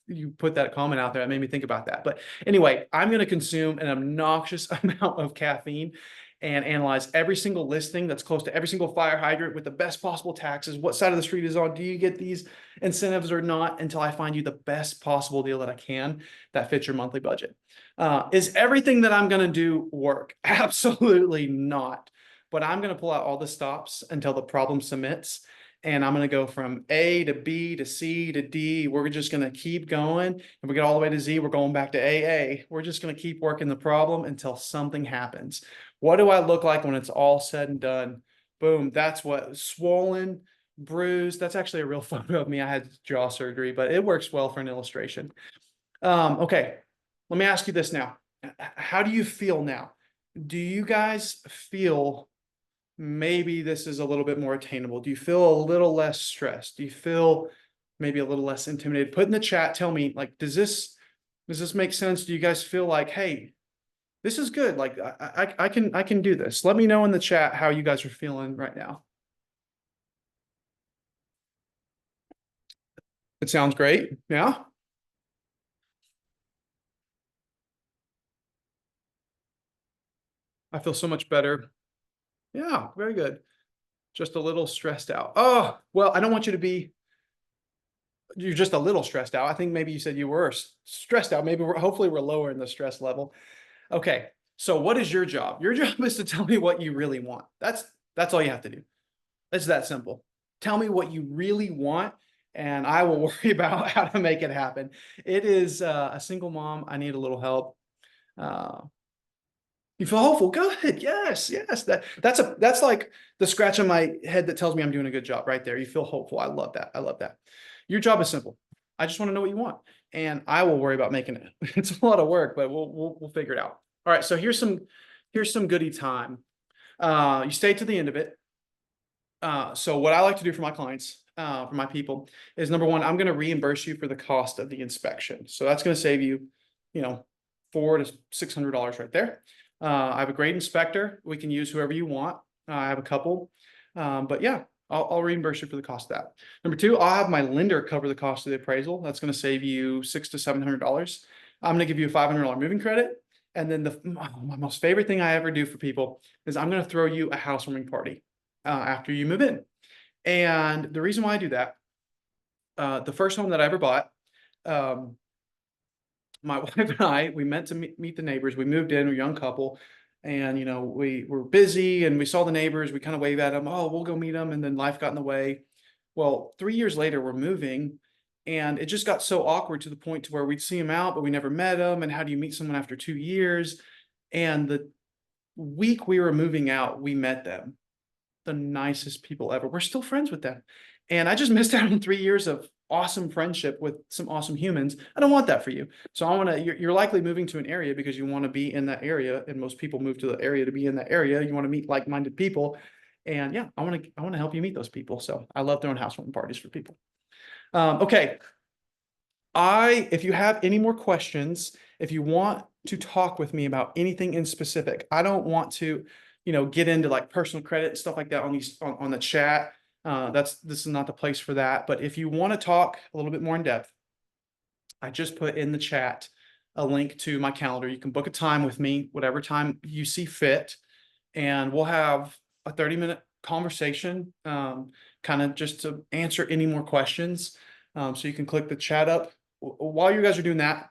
you put that comment out there, that made me think about that. But anyway, I'm going to consume an obnoxious amount of caffeine and analyze every single listing that's close to every single fire hydrant with the best possible taxes. What side of the street is on? Do you get these incentives or not? Until I find you the best possible deal that I can that fits your monthly budget. Is everything that I'm going to do work? Absolutely not. But I'm going to pull out all the stops until the problem submits. And I'm going to go from A to B to C to D. We're just going to keep going. And we get all the way to Z, we're going back to AA. We're just going to keep working the problem until something happens. What do I look like when it's all said and done? Boom. That's what, swollen, bruised. That's actually a real photo of me. I had jaw surgery, but it works well for an illustration. Okay. Let me ask you this now. How do you feel now? Do you guys feel maybe this is a little bit more attainable? Do you feel a little less stressed? Do you feel maybe a little less intimidated? Put in the chat, tell me, like, does this make sense? Do you guys feel like, hey, this is good? Like, I can do this. Let me know in the chat how you guys are feeling right now. It sounds great. Yeah. I feel so much better. Yeah, very good. Just a little stressed out. Oh, well, I don't want you to be, you're just a little stressed out. I think maybe you said you were stressed out. Maybe hopefully we're lowering the stress level. Okay. So what is your job? Your job is to tell me what you really want. That's all you have to do. It's that simple. Tell me what you really want, and I will worry about how to make it happen. It is a single mom. I need a little help. You feel hopeful. Good. Yes. Yes. That's like the scratch on my head that tells me I'm doing a good job right there. You feel hopeful. I love that. I love that. Your job is simple. I just want to know what you want, and I will worry about making it. It's a lot of work, but we'll figure it out. All right. So here's some goodie time. You stay to the end of it. So what I like to do for my clients, for my people, is number one, I'm going to reimburse you for the cost of the inspection. So that's going to save you, $400 to $600 right there. I have a great inspector. We can use whoever you want. I have a couple, but yeah, I'll reimburse you for the cost of that. Number two, I'll have my lender cover the cost of the appraisal. That's going to save you $600 to $700. I'm going to give you a $500 moving credit. And then my most favorite thing I ever do for people is I'm going to throw you a housewarming party after you move in. And the reason why I do that, the first home that I ever bought, my wife and I, we meant to meet the neighbors. We moved in, we're a young couple, and we were busy, and we saw the neighbors. We kind of wave at them. Oh, we'll go meet them, and then life got in the way. Well, 3 years later, we're moving, and it just got so awkward to the point to where we'd see them out, but we never met them. And how do you meet someone after 2 years? And the week we were moving out, we met them. The nicest people ever. We're still friends with them. And I just missed out on 3 years of awesome friendship with some awesome humans. I don't want that for you. So I want to, you're likely moving to an area because you want to be in that area. And most people move to the area to be in that area. You want to meet like-minded people. And yeah, I want to help you meet those people. So I love throwing housewarming parties for people. Okay. If you have any more questions, if you want to talk with me about anything in specific, I don't want to, get into like personal credit and stuff like that on the chat. This is not the place for that. But if you want to talk a little bit more in depth, I just put in the chat a link to my calendar. You can book a time with me, whatever time you see fit, and we'll have a 30-minute conversation, kind of just to answer any more questions. So you can click the chat up. While you guys are doing that,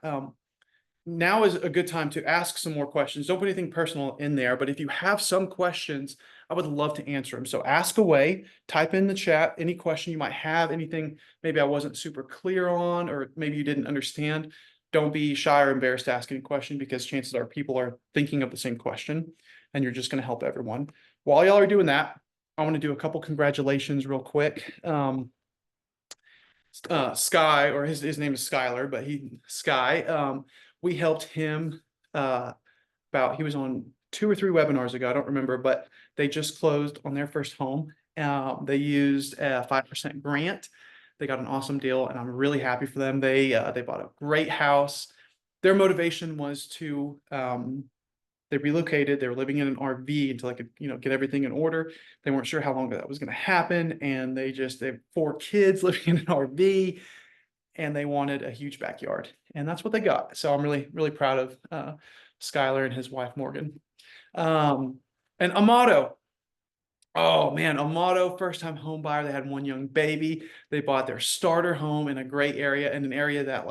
now is a good time to ask some more questions. Don't put anything personal in there, but if you have some questions, I would love to answer them. So ask away, type in the chat, any question you might have, anything maybe I wasn't super clear on, or maybe you didn't understand. don't be shy or embarrassed to ask any question because chances are people are thinking of the same question and you're just going to help everyone. While y'all are doing that, I want to do a couple congratulations real quick. Sky, or his name is Skylar, but Sky, we helped him he was on 2 or 3 webinars ago, I don't remember, but they just closed on their first home. They used a 5% grant. They got an awesome deal, and I'm really happy for them. They bought a great house. Their motivation was to they relocated. They were living in an RV until I could, get everything in order. They weren't sure how long that was going to happen, and they have 4 kids living in an RV, and they wanted a huge backyard, and that's what they got. So I'm really, really proud of Skylar and his wife Morgan. And Amato. Oh man, Amato, first time home buyer. They had 1 young baby. They bought their starter home in a great area, in an area that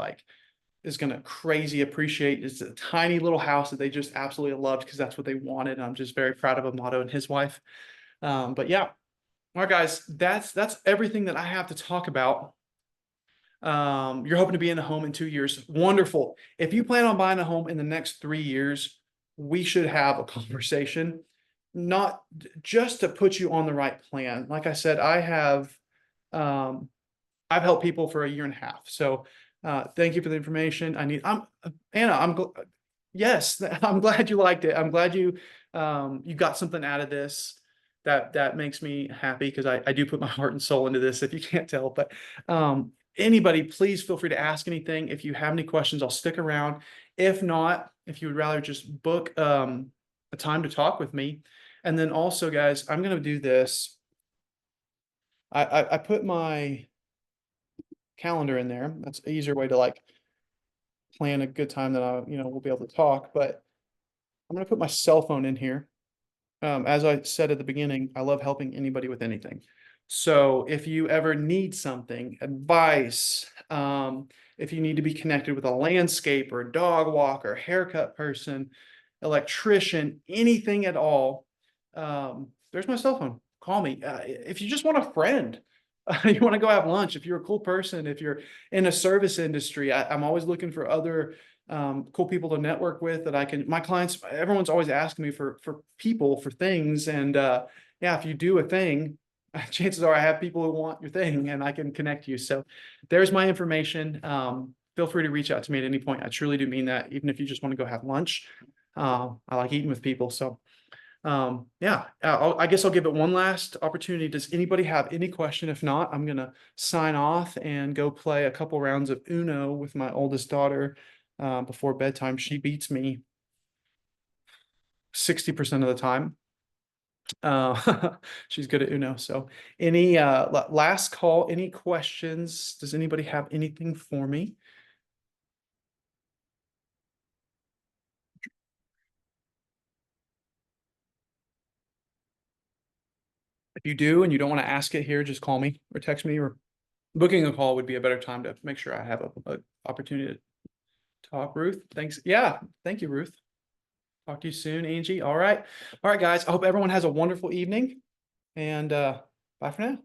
is going to crazy appreciate. It's a tiny little house that they just absolutely loved because that's what they wanted. I'm just very proud of Amato and his wife. But yeah, all right, guys, that's everything that I have to talk about. You're hoping to be in a home in 2 years. Wonderful. If you plan on buying a home in the next 3 years, we should have a conversation, not just to put you on the right plan. Like I said, I've helped people for 1.5 years. So thank you for the information. Anna, yes, I'm glad you liked it. I'm glad you got something out of this. That makes me happy because I do put my heart and soul into this, if you can't tell. But anybody, please feel free to ask anything. If you have any questions, I'll stick around. If not, if you would rather just book a time to talk with me. And then also, guys, I'm going to do this. I put my calendar in there. That's an easier way to plan a good time that we'll be able to talk. But I'm going to put my cell phone in here. As I said at the beginning, I love helping anybody with anything. So if you ever need something, advice, if you need to be connected with a landscaper, dog walker, haircut person, electrician, anything at all, there's my cell phone. Call me. If you just want a friend, you want to go have lunch, if you're a cool person, if you're in a service industry, I'm always looking for other cool people to network with that my clients, everyone's always asking me for people, for things. And yeah, if you do a thing, chances are I have people who want your thing and I can connect you. So there's my information. Feel free to reach out to me at any point. I truly do mean that, even if you just want to go have lunch. I like eating with people. So yeah, I guess I'll give it one last opportunity. Does anybody have any question? If not, I'm going to sign off and go play a couple rounds of Uno with my oldest daughter before bedtime. She beats me 60% of the time. She's good at Uno. So any last call, any questions? Does anybody have anything for me? If you do and you don't want to ask it here, just call me or text me, or booking a call would be a better time to make sure I have a opportunity to talk. Ruth, thanks. Yeah, thank you, Ruth. Talk to you soon, Angie. All right. All right, guys. I hope everyone has a wonderful evening, and bye for now.